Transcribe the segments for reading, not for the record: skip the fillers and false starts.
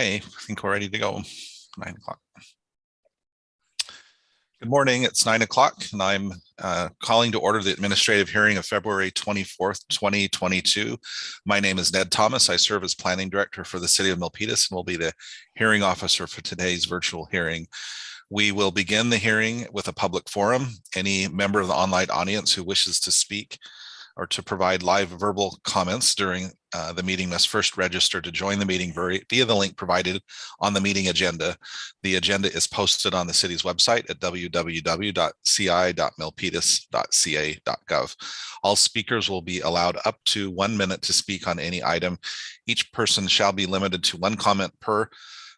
Okay, I think we're ready to go. 9 o'clock. Good morning, it's 9 o'clock and I'm calling to order the administrative hearing of February 24th, 2022. My name is Ned Thomas. I serve as planning director for the city of Milpitas and will be the hearing officer for today's virtual hearing. We will begin the hearing with a public forum. Any member of the online audience who wishes to speak or to provide live verbal comments during the meeting must first register to join the meeting via the link provided on the meeting agenda. The agenda is posted on the city's website at www.ci.milpitas.ca.gov. All speakers will be allowed up to 1 minute to speak on any item. Each person shall be limited to 1 comment per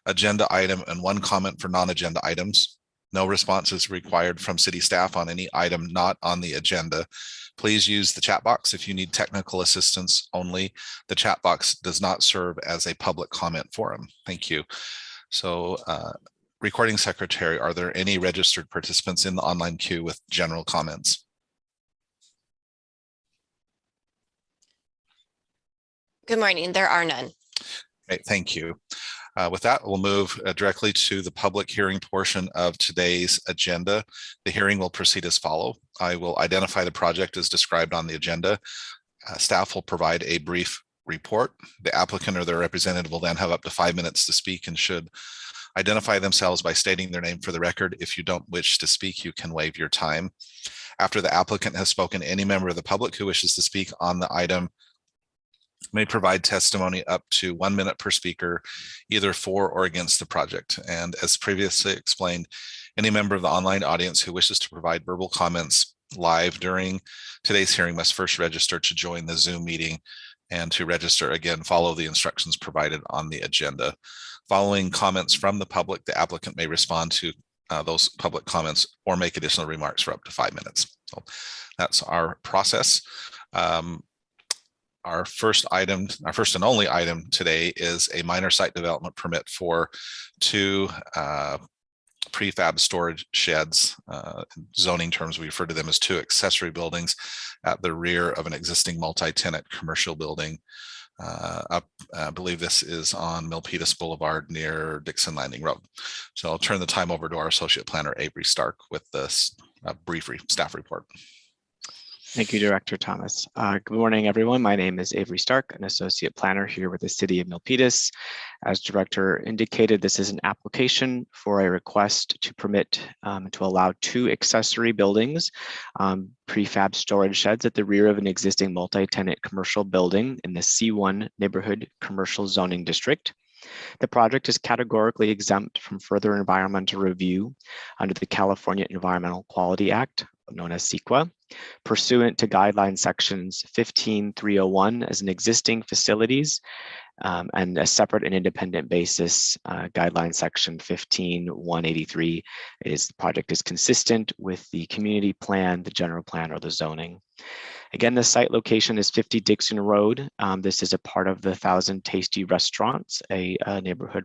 agenda item and 1 comment for non-agenda items. No response is required from city staff on any item not on the agenda. Please use the chat box if you need technical assistance only. The chat box does not serve as a public comment forum. Thank you. So, recording secretary, are there any registered participants in the online queue with general comments? Good morning, there are none. Great, thank you. With that, we'll move directly to the public hearing portion of today's agenda. The hearing will proceed as follows. I will identify the project as described on the agenda. Staff will provide a brief report. The applicant or their representative will then have up to 5 minutes to speak and should identify themselves by stating their name for the record. If you don't wish to speak, you can waive your time. After the applicant has spoken, any member of the public who wishes to speak on the item may provide testimony up to 1 minute per speaker, either for or against the project. And as previously explained, any member of the online audience who wishes to provide verbal comments live during today's hearing must first register to join the Zoom meeting, and to register, again, follow the instructions provided on the agenda. Following comments from the public, the applicant may respond to those public comments or make additional remarks for up to 5 minutes. So that's our process. Our first and only item today is a minor site development permit for 2 prefab storage sheds. In zoning terms, we refer to them as 2 accessory buildings at the rear of an existing multi-tenant commercial building. I believe this is on Milpitas Boulevard near Dixon Landing Road. So I'll turn the time over to our associate planner, Avery Stark, with this brief staff report. Thank you, Director Thomas. Good morning, everyone. My name is Avery Stark, an associate planner here with the city of Milpitas. As Director indicated, this is an application for a request to permit to allow 2 accessory buildings, prefab storage sheds at the rear of an existing multi-tenant commercial building in the C1 neighborhood commercial zoning district. The project is categorically exempt from further environmental review under the California Environmental Quality Act, known as CEQA, pursuant to guideline sections 15.301 as an existing facilities and a separate and independent basis. Guideline section 15.183 is the project is consistent with the community plan, the general plan, or the zoning. Again, the site location is 50 Dixon Road. This is a part of the Thousand Tasty Restaurants, a neighborhood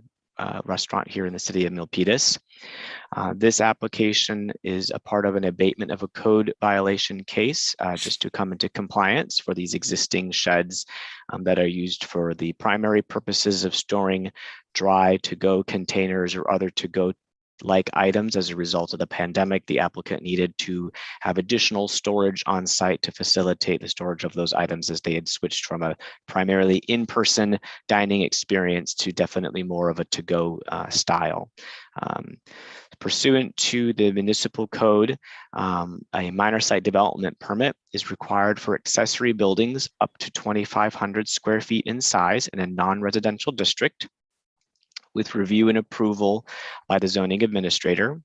restaurant here in the city of Milpitas. This application is a part of an abatement of a code violation case just to come into compliance for these existing sheds that are used for the primary purposes of storing dry to-go containers or other to-go like items. As a result of the pandemic, the applicant needed to have additional storage on site to facilitate the storage of those items, as they had switched from a primarily in-person dining experience to definitely more of a to-go style. Pursuant to the municipal code, a minor site development permit is required for accessory buildings up to 2,500 square feet in size in a non-residential district, with review and approval by the zoning administrator.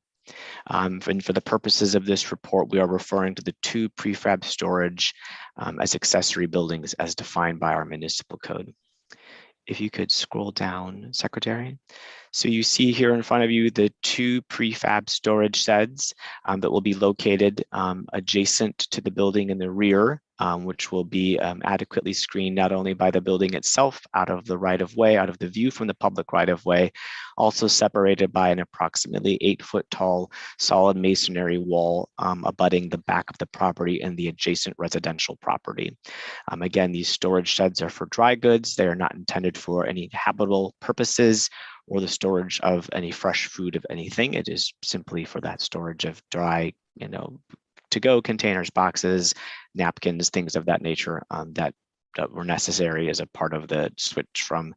And for the purposes of this report, we are referring to the 2 prefab storage as accessory buildings as defined by our municipal code. If you could scroll down, Secretary. So you see here in front of you the 2 prefab storage sheds that will be located adjacent to the building in the rear, which will be adequately screened not only by the building itself out of the right-of-way, out of the view from the public right-of-way, also separated by an approximately 8-foot tall solid masonry wall abutting the back of the property and the adjacent residential property. Again, these storage sheds are for dry goods. They are not intended for any habitable purposes or the storage of any fresh food of anything. It is simply for that storage of dry, to-go containers, boxes, napkins, things of that nature that were necessary as a part of the switch from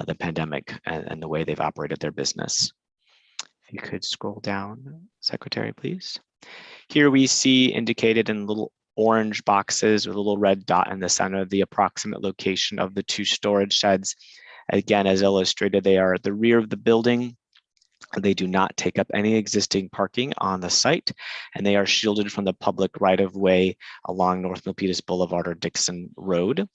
the pandemic and the way they've operated their business. If you could scroll down, Secretary, please. Here we see indicated in little orange boxes with a little red dot in the center, the approximate location of the 2 storage sheds. Again, as illustrated, they are at the rear of the building. They do not take up any existing parking on the site, and they are shielded from the public right-of-way along North Milpitas Boulevard or Dixon Road.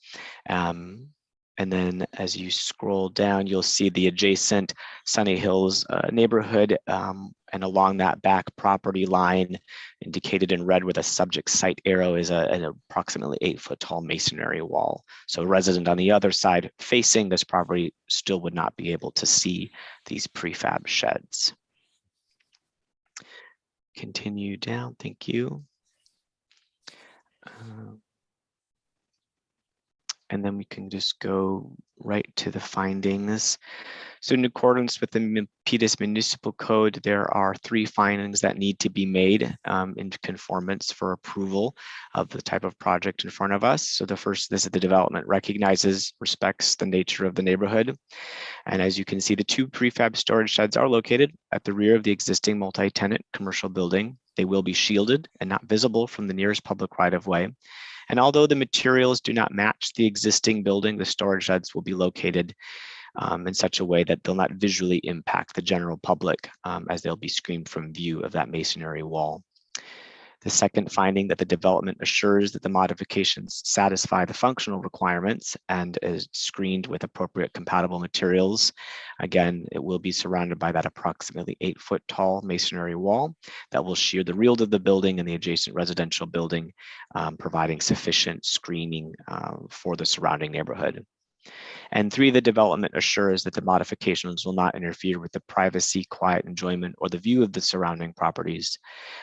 And then as you scroll down, you'll see the adjacent Sunny Hills neighborhood, and along that back property line indicated in red with a subject site arrow is an approximately 8-foot tall masonry wall. So a resident on the other side facing this property still would not be able to see these prefab sheds. Continue down, thank you. And then we can just go right to the findings. So in accordance with the Milpitas Municipal Code, there are 3 findings that need to be made in conformance for approval of the type of project in front of us. So the first, this is the development recognizes, respects the nature of the neighborhood. And as you can see, the 2 prefab storage sheds are located at the rear of the existing multi-tenant commercial building. They will be shielded and not visible from the nearest public right-of-way. And although the materials do not match the existing building, the storage sheds will be located in such a way that they'll not visually impact the general public as they'll be screened from view of that masonry wall. The second finding, that the development assures that the modifications satisfy the functional requirements and is screened with appropriate compatible materials. Again, it will be surrounded by that approximately 8-foot tall masonry wall that will shield the rear of the building and the adjacent residential building, providing sufficient screening for the surrounding neighborhood. And 3, the development assures that the modifications will not interfere with the privacy, quiet enjoyment, or the view of the surrounding properties.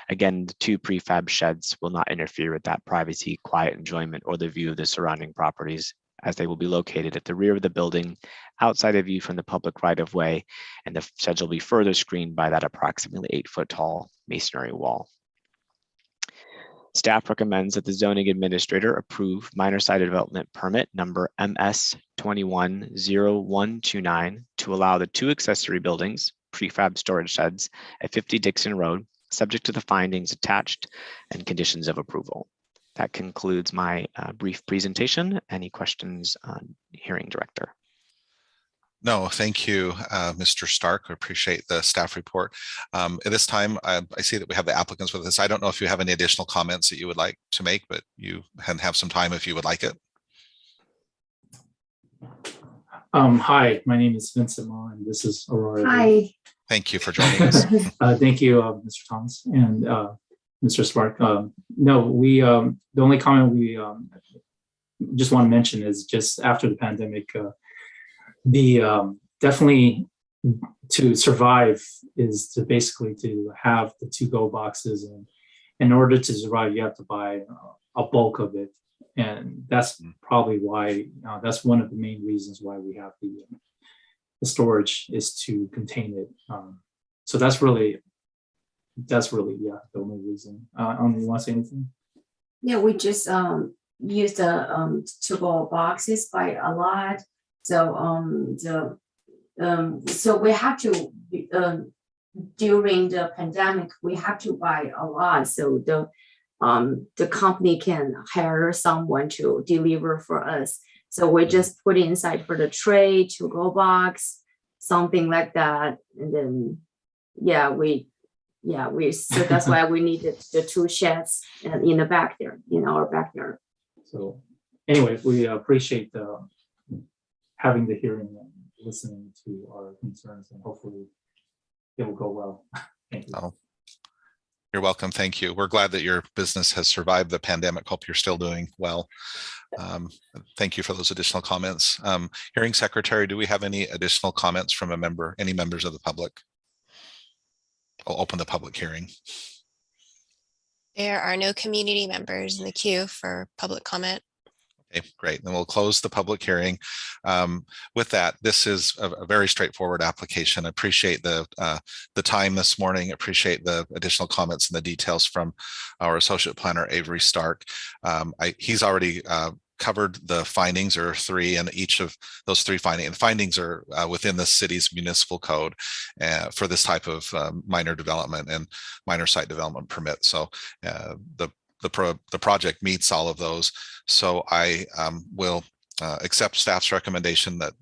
Again, the 2 prefab sheds will not interfere with that privacy, quiet enjoyment, or the view of the surrounding properties, as they will be located at the rear of the building, outside of view from the public right-of-way, and the sheds will be further screened by that approximately 8-foot tall masonry wall. Staff recommends that the zoning administrator approve minor site development permit number MS 210129 to allow the 2 accessory buildings, prefab storage sheds at 50 Dixon Road, subject to the findings attached and conditions of approval. That concludes my brief presentation. Any questions on hearing director? No, thank you, Mr. Stark. I appreciate the staff report. At this time, I see that we have the applicants with us. I don't know if you have any additional comments that you would like to make, but you can have some time if you would like it. Hi, my name is Vincent Ma, and this is Aurora. Hi. Thank you for joining us. Thank you, Mr. Thomas and Mr. Spark. No, we the only comment we just want to mention is just after the pandemic, definitely to survive is to basically to have the to-go boxes, and in order to survive, you have to buy a bulk of it, and that's probably why that's one of the main reasons why we have the storage is to contain it. So that's really the only reason. You want to say anything? Yeah, we just use the to-go boxes by a lot. So so we have to during the pandemic we have to buy a lot, so the company can hire someone to deliver for us. So we just put it inside for the tray, to-go box, something like that, and then so that's why we needed the 2 sheds in the back there, in our backyard. So anyway, we appreciate having the hearing and listening to our concerns, and hopefully it will go well. Thank you. Oh, you're welcome. Thank you. We're glad that your business has survived the pandemic. Hope you're still doing well. Thank you for those additional comments. Hearing Secretary, do we have any additional comments from any members of the public? I'll open the public hearing. There are no community members in the queue for public comment. Okay, great. Then we'll close the public hearing. With that, this is a very straightforward application. I appreciate the time this morning. Appreciate the additional comments and the details from our associate planner, Avery Stark. He's already covered the findings, or three, and each of those three findings are within the city's municipal code for this type of minor development and minor site development permit. So the project meets all of those. So I will accept staff's recommendation that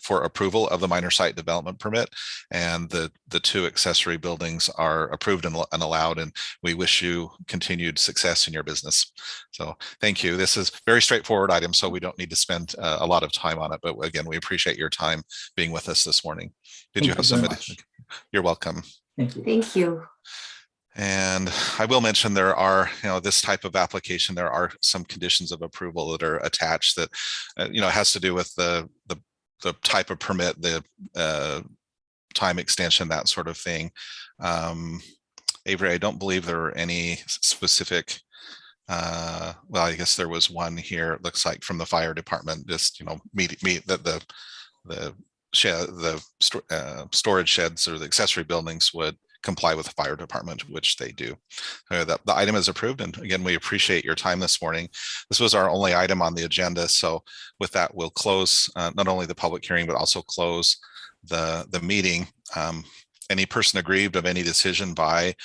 for approval of the minor site development permit, and the two accessory buildings are approved and allowed, and we wish you continued success in your business. So thank you. This is very straightforward item, so we don't need to spend a lot of time on it, but again, we appreciate your time being with us this morning. Did you have somebody? You're welcome. Thank you. Thank you. And I will mention there are, this type of application, there are some conditions of approval that are attached that, has to do with the type of permit, the time extension, that sort of thing. Avery, I don't believe there are any specific, well, I guess there was one here, it looks like from the fire department, just, meet that the storage sheds or the accessory buildings would comply with the fire department, which they do. The item is approved, and again, we appreciate your time this morning. This was our only item on the agenda, so with that, we'll close not only the public hearing, but also close the meeting. Any person aggrieved of any decision by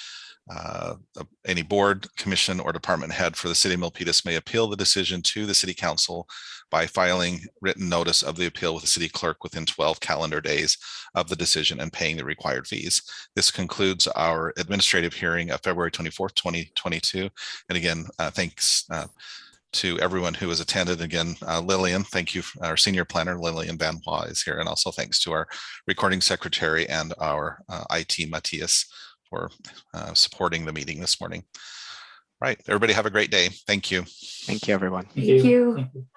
any board, commission, or department head for the city of Milpitas may appeal the decision to the city council by filing written notice of the appeal with the city clerk within 12 calendar days of the decision and paying the required fees. This concludes our administrative hearing of February 24th, 2022. And again, thanks to everyone who has attended. Again, Lillian, thank you. Our senior planner, Lillian Van Hoa, is here. And also thanks to our recording secretary and our IT, Matthias, for supporting the meeting this morning. Right, everybody have a great day. Thank you. Thank you, everyone. Thank you. Thank you.